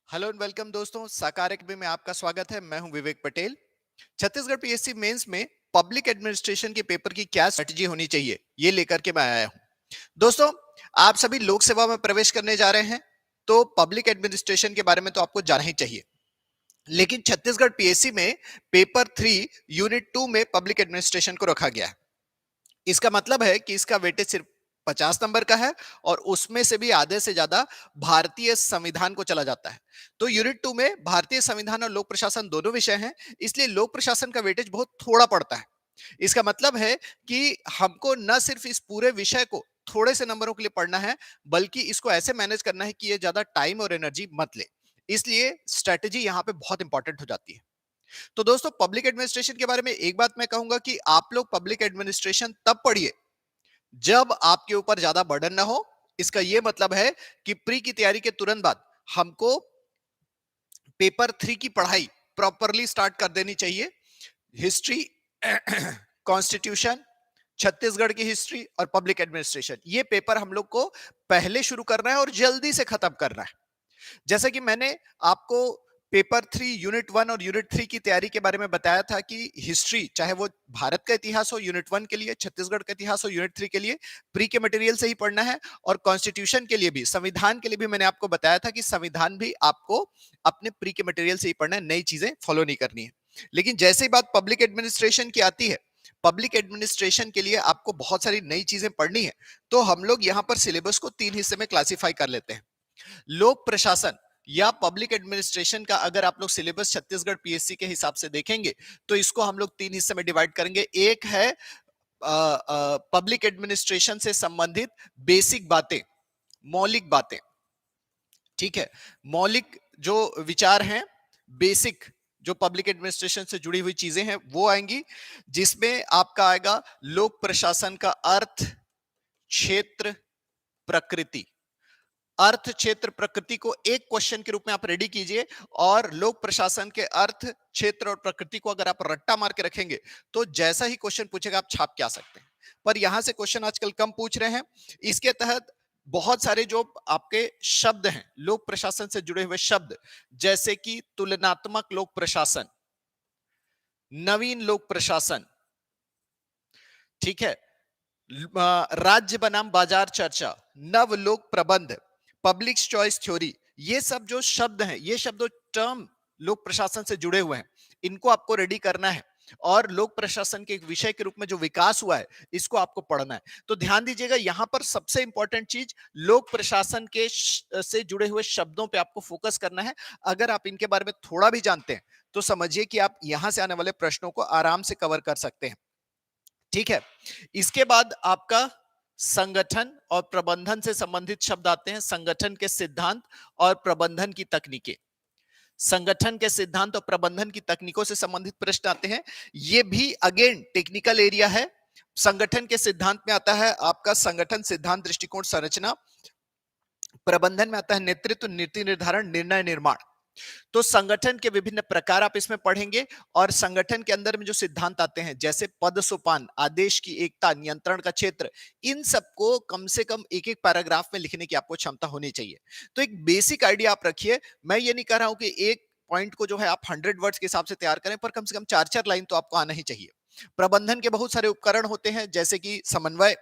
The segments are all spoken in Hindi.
हेलो एंड वेलकम दोस्तों, साकार अकादमी में आपका स्वागत है। मैं हूं विवेक पटेल। छत्तीसगढ़ पीएससी मेंस में पब्लिक एडमिनिस्ट्रेशन के पेपर की क्या स्ट्रेटजी होनी चाहिए, ये लेकर के मैं आया हूं। दोस्तों, आप सभी लोक सेवा में प्रवेश करने जा रहे हैं, तो पब्लिक एडमिनिस्ट्रेशन के बारे में तो आपको जानना ही चाहिए। लेकिन छत्तीसगढ़ पीएससी में पेपर 3 यूनिट 2 में पब्लिक एडमिनिस्ट्रेशन को रखा गया है। इसका मतलब है कि इसका वेटेज सिर्फ 50 नंबर का है और उसमें से भी आधे से ज्यादा भारतीय संविधान को चला जाता है। तो यूनिट 2 में भारतीय संविधान और लोक प्रशासन दोनों विषय हैं, इसलिए लोक प्रशासन का वेटेज बहुत थोड़ा पड़ता है। इसका मतलब है कि हमको न सिर्फ इस पूरे विषय को थोड़े से नंबरों के लिए पढ़ना है, बल्कि इसको ऐसे मैनेज करना है कि ये ज्यादा टाइम और एनर्जी मत ले। इसलिए स्ट्रेटेजी यहां पे बहुत इंपॉर्टेंट हो जाती है। तो दोस्तों, पब्लिक एडमिनिस्ट्रेशन के बारे में एक बात मैं कहूंगा कि आप लोग पब्लिक एडमिनिस्ट्रेशन तब पढ़िए जब आपके ऊपर ज्यादा बर्डन ना हो। इसका यह मतलब है कि प्री की तैयारी के तुरंत बाद हमको पेपर 3 की पढ़ाई प्रॉपरली स्टार्ट कर देनी चाहिए। हिस्ट्री, कॉन्स्टिट्यूशन, छत्तीसगढ़ की हिस्ट्री और पब्लिक एडमिनिस्ट्रेशन, ये पेपर हम लोग को पहले शुरू करना है और जल्दी से खत्म करना है। जैसा कि मैंने आपको पेपर 3 यूनिट 1 और यूनिट 3 की तैयारी के बारे में बताया था कि हिस्ट्री, चाहे वो भारत का इतिहास हो यूनिट 1 के लिए, छत्तीसगढ़ का इतिहास हो यूनिट 3 के लिए, प्री के मटेरियल से ही पढ़ना है। और कॉन्स्टिट्यूशन के लिए भी, संविधान के लिए भी मैंने आपको बताया था कि संविधान भी आपको अपने प्री के मटेरियल से ही पढ़ना है, नई चीजें फॉलो नहीं करनी है। लेकिन जैसे ही बात पब्लिक एडमिनिस्ट्रेशन की आती है, पब्लिक एडमिनिस्ट्रेशन के लिए आपको बहुत सारी नई चीजें पढ़नी है। तो हम लोग यहां पर सिलेबस को 3 हिस्से में क्लासिफाई कर लेते हैं। लोक प्रशासन या पब्लिक एडमिनिस्ट्रेशन का अगर आप लोग सिलेबस छत्तीसगढ़ पीएससी के हिसाब से देखेंगे, तो इसको हम लोग 3 हिस्से में डिवाइड करेंगे। एक है पब्लिक एडमिनिस्ट्रेशन से संबंधित बेसिक बातें, मौलिक बातें। ठीक है, मौलिक जो विचार हैं, बेसिक जो पब्लिक एडमिनिस्ट्रेशन से जुड़ी हुई चीजें हैं, वो आएंगी, जिसमें आपका आएगा लोक प्रशासन का अर्थ, क्षेत्र, प्रकृति। अर्थ, क्षेत्र, प्रकृति को एक क्वेश्चन के रूप में आप रेडी कीजिए, और लोक प्रशासन के अर्थ, क्षेत्र और प्रकृति को अगर आप रट्टा मार के रखेंगे, तो जैसा ही क्वेश्चन पूछेगा आप छाप के आ सकते हैं। पर यहां से क्वेश्चन आजकल कम पूछ रहे हैं। इसके तहत बहुत सारे जो आपके शब्द हैं, लोक प्रशासन से जुड़े हुए शब्द, जैसे कि तुलनात्मक लोक प्रशासन, नवीन लोक प्रशासन, ठीक है, राज्य बनाम बाजार चर्चा, नव लोक प्रबंध, पब्लिक चॉइस थ्योरी, ये सब जो शब्द हैं, ये शब्द टर्म लोक प्रशासन से जुड़े हुए हैं, इनको आपको रेडी करना है। और लोक प्रशासन के एक विषय के रूप में जो विकास हुआ है, इसको आपको पढ़ना है। तो ध्यान दीजिएगा, यहां पर सबसे इंपॉर्टेंट चीज लोक प्रशासन के से जुड़े हुए शब्दों पे आपको फोकस करना है। अगर आप इनके बारे में थोड़ा भी जानते हैं, तो समझिए कि आप यहां से आने वाले प्रश्नों को आराम से कवर कर सकते हैं। ठीक है, इसके बाद आपका संगठन और प्रबंधन से संबंधित शब्द आते हैं। संगठन के सिद्धांत और प्रबंधन की तकनीकें, संगठन के सिद्धांत और प्रबंधन की तकनीकों से संबंधित प्रश्न आते हैं। ये भी अगेन टेक्निकल एरिया है। संगठन के सिद्धांत में आता है आपका संगठन सिद्धांत, दृष्टिकोण, संरचना। प्रबंधन में आता है नेतृत्व, नीति निर्धारण, निर्णय निर्माण। तो संगठन के विभिन्न प्रकार आप इसमें पढ़ेंगे, और संगठन के अंदर में जो सिद्धांत आते हैं, जैसे पद सोपान, आदेश की एकता, नियंत्रण का क्षेत्र, इन सबको कम से कम एक एक पैराग्राफ में लिखने की आपको क्षमता होनी चाहिए। तो एक बेसिक आइडिया आप रखिए। मैं ये नहीं कह रहा हूं कि एक पॉइंट को जो है आप 100 वर्ड्स के हिसाब से तैयार करें, पर कम से कम 4-4 लाइन तो आपको आना ही चाहिए। प्रबंधन के बहुत सारे उपकरण होते हैं, जैसे कि समन्वय,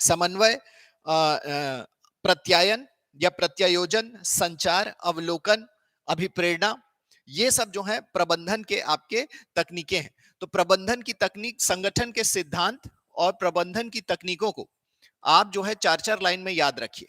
समन्वय, प्रत्यायन या प्रत्यायोजन, संचार, अवलोकन, अभिप्रेरणा, ये सब जो है प्रबंधन के आपके तकनीकें हैं। तो प्रबंधन की तकनीक, संगठन के सिद्धांत और प्रबंधन की तकनीकों को आप जो है 4-4 लाइन में याद रखिए।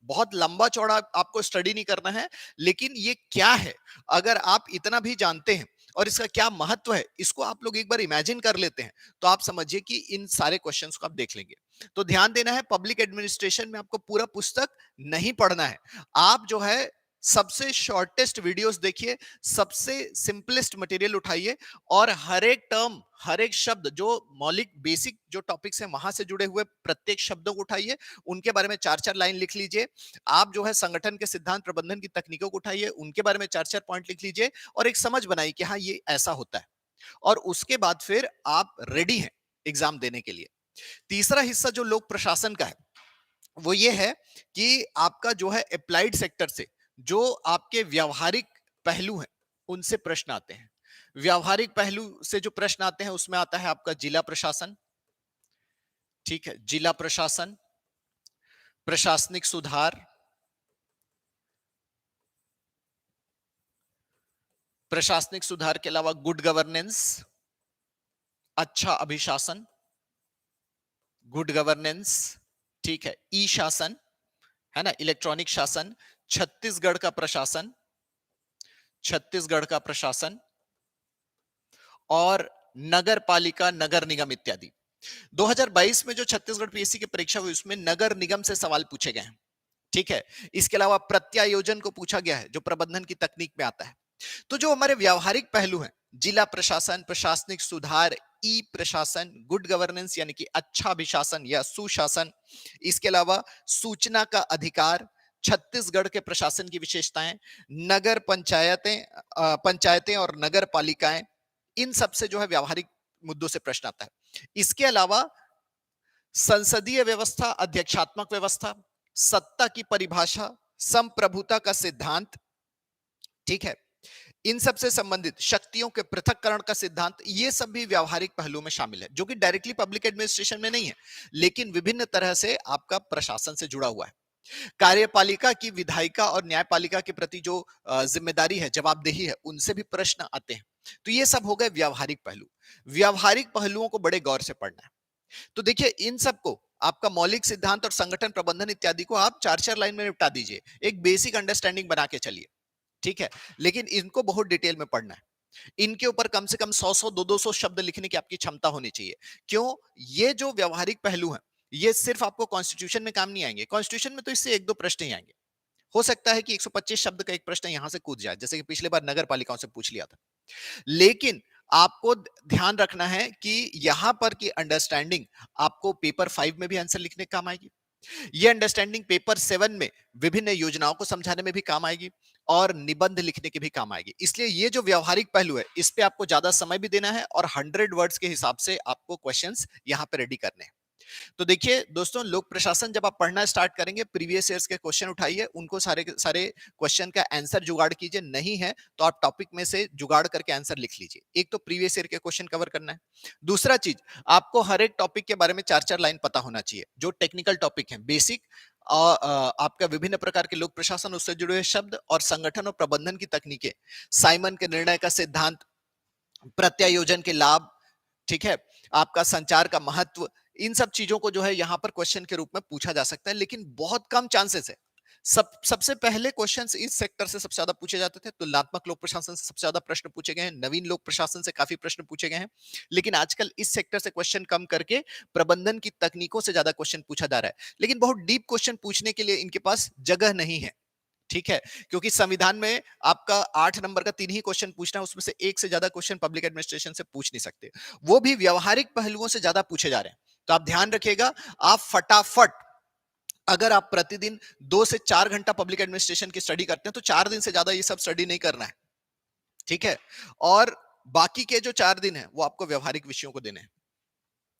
बहुत लंबा चौड़ा आपको स्टडी नहीं करना है, लेकिन ये क्या है, अगर आप इतना भी जानते हैं और इसका क्या महत्व है, इसको आप लोग एक बार इमेजिन कर लेते हैं, तो आप समझिए कि इन सारे क्वेश्चंस को आप देख लेंगे। तो ध्यान देना है, पब्लिक एडमिनिस्ट्रेशन में आपको पूरा पुस्तक नहीं पढ़ना है। आप जो है सबसे शॉर्टेस्ट वीडियोस देखिए, सबसे सिंपलेस्ट मटेरियल उठाइए, और हर एक टर्म, हर एक शब्द, जो मौलिक बेसिक जो टॉपिक्स हैं, वहां से जुड़े हुए प्रत्येक शब्दों को उठाइए, उनके बारे में 4-4 लाइन लिख लीजिए। आप जो है संगठन के सिद्धांत, प्रबंधन की तकनीकों को उठाइए, उनके बारे में 4-4 पॉइंट लिख लीजिए, और एक समझ बनाइए कि हाँ, ये ऐसा होता है। और उसके बाद फिर आप रेडी हैं एग्जाम देने के लिए। तीसरा हिस्सा जो लोक प्रशासन का है, वो ये है कि आपका जो है अप्लाइड सेक्टर से जो आपके व्यावहारिक पहलू हैं उनसे प्रश्न आते हैं। व्यावहारिक पहलू से जो प्रश्न आते हैं उसमें आता है आपका जिला प्रशासन, ठीक है, जिला प्रशासन, प्रशासनिक सुधार, प्रशासनिक सुधार के अलावा गुड गवर्नेंस, अच्छा अभिशासन, गुड गवर्नेंस, ठीक है, ई शासन, है ना, इलेक्ट्रॉनिक शासन, छत्तीसगढ़ का प्रशासन, छत्तीसगढ़ का प्रशासन, और नगर पालिका, नगर निगम इत्यादि। 2022 में जो छत्तीसगढ़ पीएससी की परीक्षा हुई उसमें नगर निगम से सवाल पूछे गए हैं, ठीक है। इसके अलावा प्रत्यायोजन को पूछा गया है जो प्रबंधन की तकनीक में आता है। तो जो हमारे व्यावहारिक पहलू हैं, जिला प्रशासन, प्रशासनिक सुधार, ई प्रशासन, गुड गवर्नेंस यानी कि अच्छा अभिशासन या सुशासन, इसके अलावा सूचना का अधिकार, छत्तीसगढ़ के प्रशासन की विशेषताएं, नगर पंचायतें, पंचायतें और नगर पालिकाएं, इन सब से जो है व्यावहारिक मुद्दों से प्रश्न आता है। इसके अलावा संसदीय व्यवस्था, अध्यक्षात्मक व्यवस्था, सत्ता की परिभाषा, संप्रभुता का सिद्धांत, ठीक है, इन सब से संबंधित शक्तियों के पृथक्करण का सिद्धांत, ये सब भी व्यावहारिक पहलुओं में शामिल है, जो कि डायरेक्टली पब्लिक एडमिनिस्ट्रेशन में नहीं है, लेकिन विभिन्न तरह से आपका प्रशासन से जुड़ा हुआ है। कार्यपालिका की, विधायिका और न्यायपालिका के प्रति जो जिम्मेदारी है, जवाबदेही है, उनसे भी प्रश्न आते हैं। तो ये सब हो गए व्यावहारिक पहलू। व्यावहारिक पहलुओं को बड़े गौर से पढ़ना है। तो देखिए, इन सबको आपका मौलिक सिद्धांत और संगठन प्रबंधन इत्यादि को आप 4-4 लाइन में निपटा दीजिए, एक बेसिक अंडरस्टैंडिंग बना के चलिए, ठीक है। लेकिन इनको बहुत डिटेल में पढ़ना है। इनके ऊपर कम से कम 100-100, 200-200 शब्द लिखने की आपकी क्षमता होनी चाहिए। क्यों? ये जो व्यावहारिक पहलू हैं, ये सिर्फ आपको कॉन्स्टिट्यूशन में काम नहीं आएंगे। कॉन्स्टिट्यूशन में तो इससे 1-2 प्रश्न ही आएंगे। हो सकता है कि 125 शब्द का एक प्रश्न यहां से कूद जाए, जैसे कि पिछले बार नगर पालिकाओं से पूछ लिया था। लेकिन आपको ध्यान रखना है कि यहां पर की अंडरस्टैंडिंग आपको पेपर 5 में भी आंसर लिखने का काम आएगी। ये अंडरस्टैंडिंग पेपर 7 में विभिन्न योजनाओं को समझाने में भी काम आएगी और निबंध लिखने के भी काम आएगी। इसलिए ये जो व्यावहारिक पहलू है, इस पे आपको ज्यादा समय भी देना है और 100 वर्ड्स के हिसाब से आपको क्वेश्चंस यहां पे रेडी करने हैं। तो देखिए दोस्तों, लोक प्रशासन जब आप पढ़ना स्टार्ट करेंगे, प्रीवियस ईयर्स के क्वेश्चन उठाइए, उनको सारे के सारे क्वेश्चन का आंसर जुगाड़ कीजिए। नहीं है तो आप टॉपिक में से जुगाड़ करके आंसर लिख लीजिए। एक तो प्रीवियस ईयर के क्वेश्चन कवर करना है। दूसरा चीज, आपको हर एक टॉपिक के बारे में 4-4 लाइन पता होना चाहिए। जो टेक्निकल टॉपिक है, बेसिक, आपका विभिन्न प्रकार के लोक प्रशासन, उससे जुड़े हुए शब्द और संगठन और प्रबंधन की तकनीकें, साइमन के निर्णय का सिद्धांत, प्रत्यायोजन के लाभ, ठीक है, आपका संचार का महत्व, इन सब चीजों को जो है यहां पर क्वेश्चन के रूप में पूछा जा सकता है, लेकिन बहुत कम चांसेस है। सबसे पहले क्वेश्चंस इस सेक्टर से सबसे ज्यादा पूछे जाते थे। तुलनात्मक लोक प्रशासन से सबसे ज्यादा प्रश्न पूछे गए हैं, नवीन लोक प्रशासन से काफी प्रश्न पूछे गए हैं, लेकिन आजकल इस सेक्टर से क्वेश्चन कम करके प्रबंधन की तकनीकों से ज्यादा क्वेश्चन पूछा जा रहा है। लेकिन बहुत डीप क्वेश्चन पूछने के लिए इनके पास जगह नहीं है, ठीक है, क्योंकि संविधान में आपका 8 नंबर का 3 ही क्वेश्चन पूछना है, उसमें से एक से ज्यादा क्वेश्चन पब्लिक एडमिनिस्ट्रेशन से पूछ नहीं सकते, वो भी व्यवहारिक पहलुओं से ज्यादा पूछे जा रहे हैं। तो आप ध्यान रखिएगा, आप फटाफट, अगर आप प्रतिदिन 2 से 4 घंटा पब्लिक एडमिनिस्ट्रेशन की स्टडी करते हैं तो 4 दिन से ज्यादा ये सब स्टडी नहीं करना है, ठीक है। और बाकी के जो 4 दिन है वो आपको व्यवहारिक विषयों को देने हैं।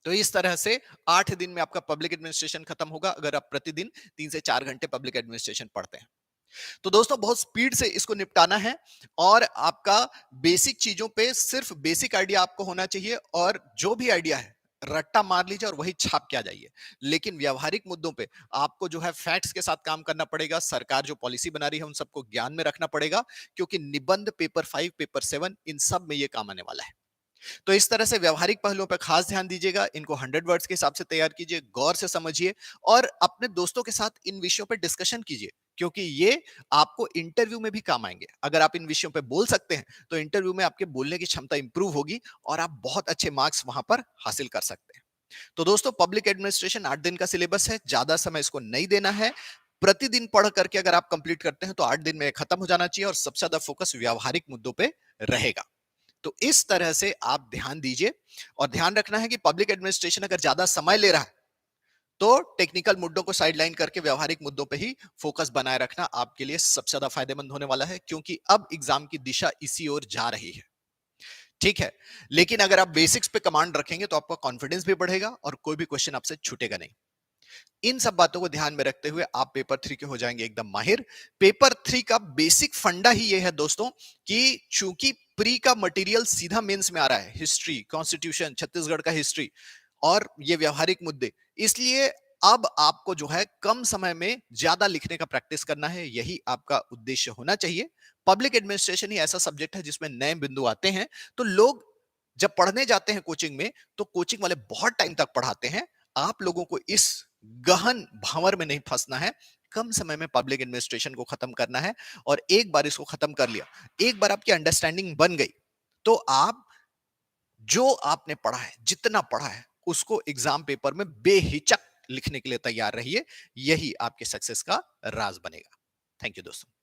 तो इस तरह से 8 दिन में आपका पब्लिक एडमिनिस्ट्रेशन खत्म होगा, अगर आप प्रतिदिन 3 से 4 घंटे पब्लिक एडमिनिस्ट्रेशन पढ़ते हैं। तो दोस्तों, बहुत स्पीड से इसको निपटाना है और आपका बेसिक चीजों पे सिर्फ बेसिक आइडिया आपको होना चाहिए, और जो भी आइडिया है रट्टा मार लीजिए और वही छाप के आ जाइए। लेकिन व्यावहारिक मुद्दों पे आपको जो है फैक्ट्स के साथ काम करना पड़ेगा। सरकार जो पॉलिसी बना रही है उन सबको ज्ञान में रखना पड़ेगा, क्योंकि निबंध पेपर 5, पेपर 7, इन सब में ये काम आने वाला है। तो इस तरह से व्यावहारिक पहलुओं पर खास ध्यान दीजिएगा, इनको 100 वर्ड्स के हिसाब से तैयार कीजिए, गौर से समझिए और अपने दोस्तों के साथ इन विषयों पर डिस्कशन कीजिए, क्योंकि ये आपको इंटरव्यू में भी काम आएंगे। अगर आप इन विषयों पे बोल सकते हैं तो इंटरव्यू में आपके बोलने की क्षमता इंप्रूव होगी और आप बहुत अच्छे मार्क्स वहां पर हासिल कर सकते हैं। तो दोस्तों, पब्लिक एडमिनिस्ट्रेशन 8 दिन का सिलेबस है, ज्यादा समय इसको नहीं देना है। प्रतिदिन पढ़ करके अगर आप कंप्लीट करते हैं तो 8 दिन में खत्म हो जाना चाहिए और सबसे ज्यादा फोकस व्यावहारिक मुद्दों पे रहेगा। तो इस तरह से आप ध्यान दीजिए और ध्यान रखना है कि पब्लिक एडमिनिस्ट्रेशन अगर ज्यादा समय ले रहा है तो टेक्निकल मुद्दों को साइडलाइन करके व्यवहारिक मुद्दों पे ही फोकस बनाए रखना आपके लिए सबसे ज्यादा फायदेमंद होने वाला है, क्योंकि अब एग्जाम की दिशा इसी ओर जा रही है, ठीक है। लेकिन अगर आप बेसिक्स पे कमांड रखेंगे तो आपका कॉन्फिडेंस भी बढ़ेगा और कोई भी क्वेश्चन आपसे छूटेगा नहीं। इन सब बातों को ध्यान में रखते हुए आप पेपर 3 के हो जाएंगे एकदम माहिर। पेपर 3 का बेसिक फंडा ही ये है दोस्तों कि चूंकि प्री का मटेरियल सीधा मेंस में आ रहा है, हिस्ट्री, कॉन्स्टिट्यूशन, छत्तीसगढ़ का हिस्ट्री और ये व्यवहारिक मुद्दे, इसलिए अब आपको जो है कम समय में ज्यादा लिखने का प्रैक्टिस करना है, यही आपका उद्देश्य होना चाहिए। पब्लिक एडमिनिस्ट्रेशन ही ऐसा सब्जेक्ट है जिसमें नए बिंदु आते हैं, तो लोग जब पढ़ने जाते हैं कोचिंग में, तो कोचिंग वाले बहुत टाइम तक पढ़ाते हैं। आप लोगों को इस गहन भंवर में नहीं फंसना है, कम समय में पब्लिक एडमिनिस्ट्रेशन को खत्म करना है। और एक बार इसको खत्म कर लिया, एक बार आपकी अंडरस्टैंडिंग बन गई, तो आप जो आपने पढ़ा है, जितना पढ़ा है, उसको एग्जाम पेपर में बेहिचक लिखने के लिए तैयार रहिए। यही आपके सक्सेस का राज बनेगा। थैंक यू दोस्तों।